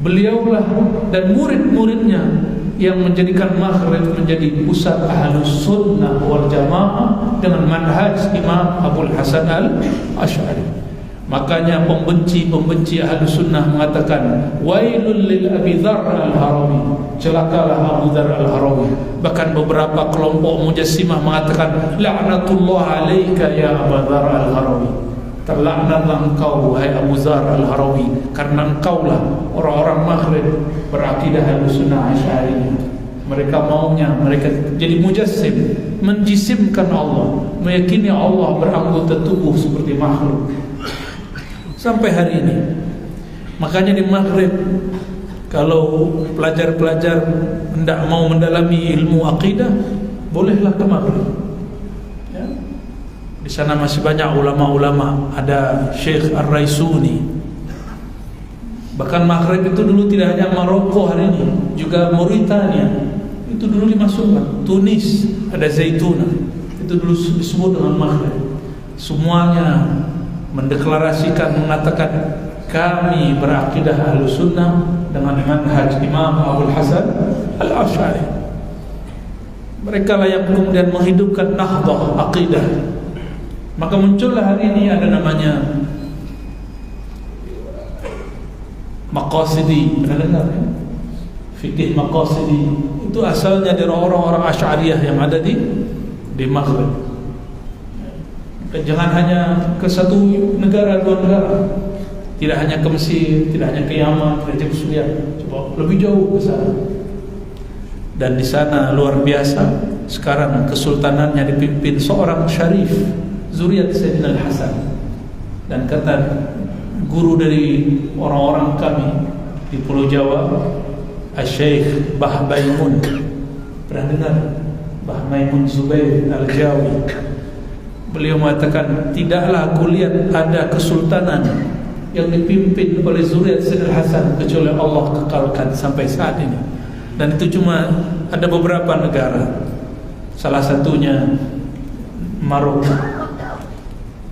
Beliaulah dan murid-muridnya yang menjadikan Maghrib menjadi pusat Ahlus Sunnah wal Jamaah dengan manhaj Imam Abul Hasan Al-Asy'ari. Makanya pembenci Ahlus Sunnah mengatakan wailul lil Abi Dzar Al-Harawi, celakalah Abu Dzar Al-Harawi. Bahkan beberapa kelompok Mujassimah mengatakan la'natullah alaika ya Abu Dzar Al-Harawi, terlaknatlah engkau wahai Abu Dzar Al-Harawi, karena engkaulah orang-orang Maghrib berakidah Ahlus Sunnah Asy'ari. Mereka maunya mereka jadi mujassim, menjisimkan Allah, meyakini Allah beranggota tubuh seperti makhluk. Sampai hari ini. Makanya di Maghrib, kalau pelajar-pelajar hendak mau mendalami ilmu akidah, bolehlah ke Maghrib. Ya. Di sana masih banyak ulama-ulama, ada Syekh Ar-Raisuni. Bahkan Maghrib itu dulu tidak hanya Maroko hari ini, juga Mauritania itu dulu dimasukkan. Tunis ada Zaituna, itu dulu disebut dengan Maghrib. Semuanya mendeklarasikan, mengatakan kami berakidah Ahlus Sunnah dengan manhaj Imam Abul Hasan Al-Asy'ari. Mereka lah yang kemudian menghidupkan nahdah akidah. Maka muncullah hari ini ada namanya Maqasidi, pernah dengar ya? Fikih Maqasidi itu asalnya dari orang-orang Asy'ariyah yang ada di Maghrib. Jangan hanya ke satu negara, dua negara. Tidak hanya ke Mesir, tidak hanya ke Yaman, tidak hanya ke Suriah. Coba lebih jauh ke sana. Dan di sana luar biasa. Sekarang kesultanannya dipimpin seorang syarif, zuriat Sayyidina Al-Hasan. Dan kata guru dari orang-orang kami di Pulau Jawa, Syekh Bahbaimun, Pernah dengar Mbah Maimun Zubair Al-Jawi? Beliau mengatakan, tidaklah aku lihat ada kesultanan yang dipimpin oleh zuriat Sayyidina Hasan kecuali Allah kekalkan sampai saat ini. Dan itu cuma ada beberapa negara. Salah satunya Maroko.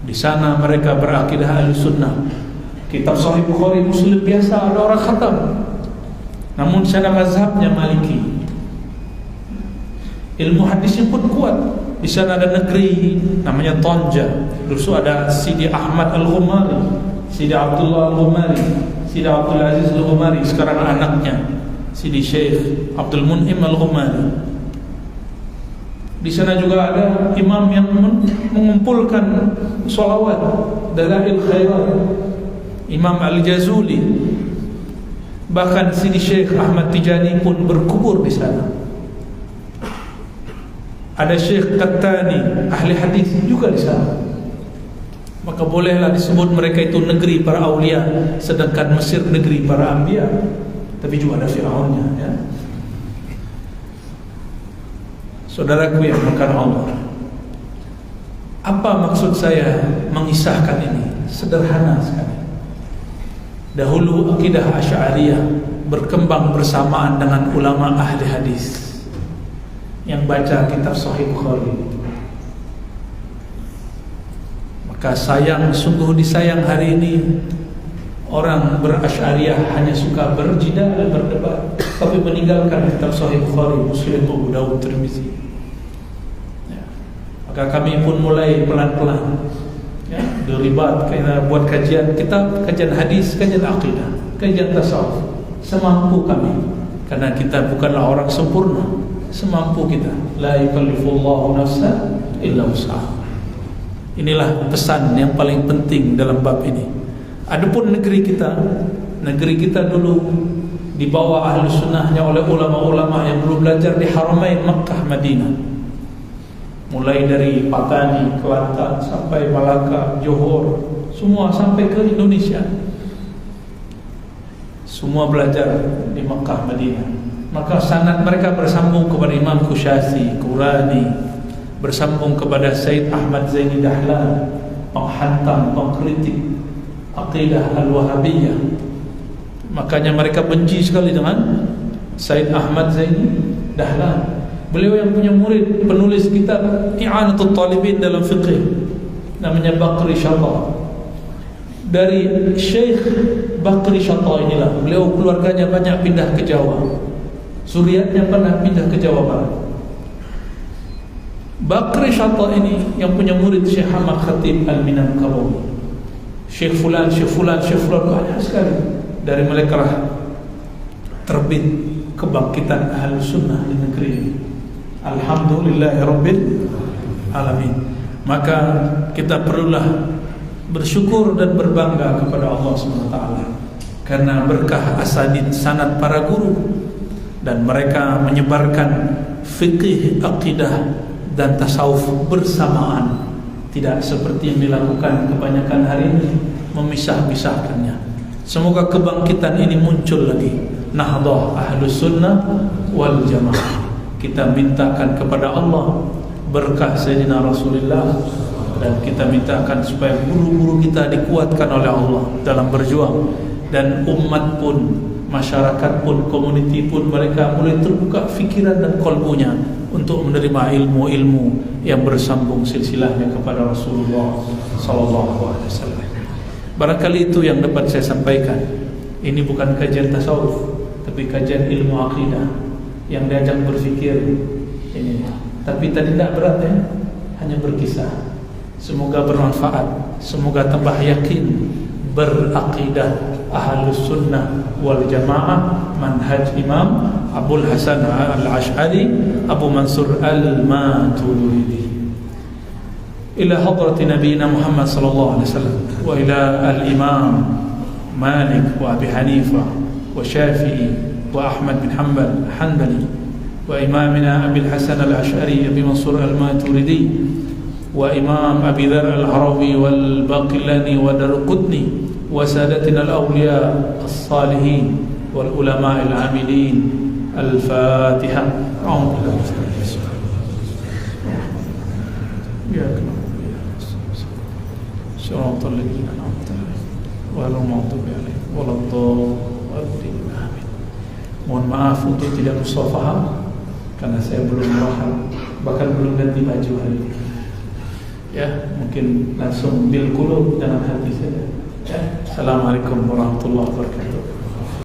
Di sana mereka berakidah Ahlussunnah. Kitab Sahih Bukhari, Muslim biasa ada orang khatam. Namun sana mazhabnya Maliki. Ilmu hadisnya pun kuat. Di sana ada negeri namanya Tonja. Dulu ada Sidi Ahmad Al-Ghumari, Sidi Abdullah Al-Ghumari, Sidi Abdul Aziz Al-Ghumari, sekarang anaknya Sidi Syekh Abdul Mun'im Al-Ghumari. Di sana juga ada imam yang mengumpulkan sholawat, dalail khairat, Imam Al-Jazuli. Bahkan Sidi Syekh Ahmad Tijani pun berkubur di sana. Ada Syekh Qattani, ahli hadis juga di sana. Maka bolehlah disebut mereka itu negeri para aulia, sedangkan Mesir negeri para anbiya. Tapi juga ada Fir'aunnya, ya. Saudaraku yang berkahi Allah, apa maksud saya mengisahkan ini? Sederhana sekali. Dahulu akidah Asy'ariyah berkembang bersamaan dengan ulama ahli hadis yang baca kitab Sahih Bukhari. Maka sayang, sungguh disayang hari ini orang berasy'ariyah hanya suka berjidal, berdebat, tapi meninggalkan kitab Sahih Bukhari, Muslim, Abu Dawud, Tirmizi. Ya. Maka kami pun mulai pelan-pelan, ya, diribat, kita buat kajian kitab, kajian hadis, kajian akidah, kajian tasawuf, semampu kami. Karena kita bukanlah orang sempurna, semampu kita. La yukallifullahu nafsan illa wus'aha. Inilah pesan yang paling penting dalam bab ini. Adapun negeri kita dulu di bawah Ahlussunnahnya oleh ulama-ulama yang dulu belajar di Haramain Makkah Madinah. Mulai dari Patani, Kelantan sampai Malaka, Johor, semua sampai ke Indonesia. Semua belajar di Makkah Madinah. Maka sanad mereka bersambung kepada Imam Qushasi, Qurani, bersambung kepada Said Ahmad Zaini Dahlan, penghantam, pengkritik aqidah Al-Wahabiyah. Makanya mereka benci sekali dengan Said Ahmad Zaini Dahlan. Beliau yang punya murid penulis kitab I'anatul Talibin dalam fiqh, namanya Bakri Syata. Dari Syekh Bakri Syata inilah beliau, keluarganya banyak pindah ke Jawa. Zuriatnya pernah pindah ke Jawa Barat. Bakri Syata ini yang punya murid Syekh Ahmad Khatib Al-Minangkawi, Syekh Fulan, Syekh Fulan, Syekh Fulan, banyak sekali. Dari mereka lah terbit kebangkitan Ahlussunnah di negeri ini. Alhamdulillahirabbil alamin. Maka kita perlulah bersyukur dan berbangga kepada Allah SWT karena berkah asanid sanad para guru, dan mereka menyebarkan fikih, akidah dan tasawuf bersamaan, tidak seperti yang dilakukan kebanyakan hari ini, memisah-pisahkannya. Semoga kebangkitan ini muncul lagi, Nahdhah Ahlussunnah wal Jamaah. Kita mintakan kepada Allah berkah Sayyidina Rasulullah, dan kita mintakan supaya guru-guru kita dikuatkan oleh Allah dalam berjuang, dan umat pun, masyarakat pun, komuniti pun, mereka mulai terbuka fikiran dan qalbunya untuk menerima ilmu-ilmu yang bersambung silsilahnya kepada Rasulullah SAW. Barangkali itu yang dapat saya sampaikan. Ini bukan kajian tasawuf, tapi kajian ilmu akidah yang diajak berfikir ini. Tapi tadi tidak berat, ya, hanya berkisah. Semoga bermanfaat, semoga tambah yakin berakidah Ahlus Sunnah wal Jamaah, manhaj Imam Abul Hasan Al-Ash'ari Abu Mansur Al-Maturidi. Ila hadrati Nabiyina Muhammad sallallahu alaihi wasallam wa ila al-Imam Malik wa Abi Hanifah wa Syafi'i wa Ahmad bin Hanbal Hanbali wa imamina Abil Hasan Al-Ash'ari Abi Mansur Al-Maturidi wa Imam Abi Dhar Al-Harawi wal Baqillani wa Darqutni wa sadatina al-awliya as-salihin wal ulama al-amilin Al-Fatihah. Ya Shiratal ladzina an'amta 'alaihim ghairil maghdubi 'alaihim waladdallin. Amin. Mohon maaf untuk tidak musafahah karena saya belum paham, bahkan belum ganti baju hari ini. Ya, mungkin langsung bil qulub, dengan hati saja. Ya. Assalamualaikum warahmatullahi wabarakatuh.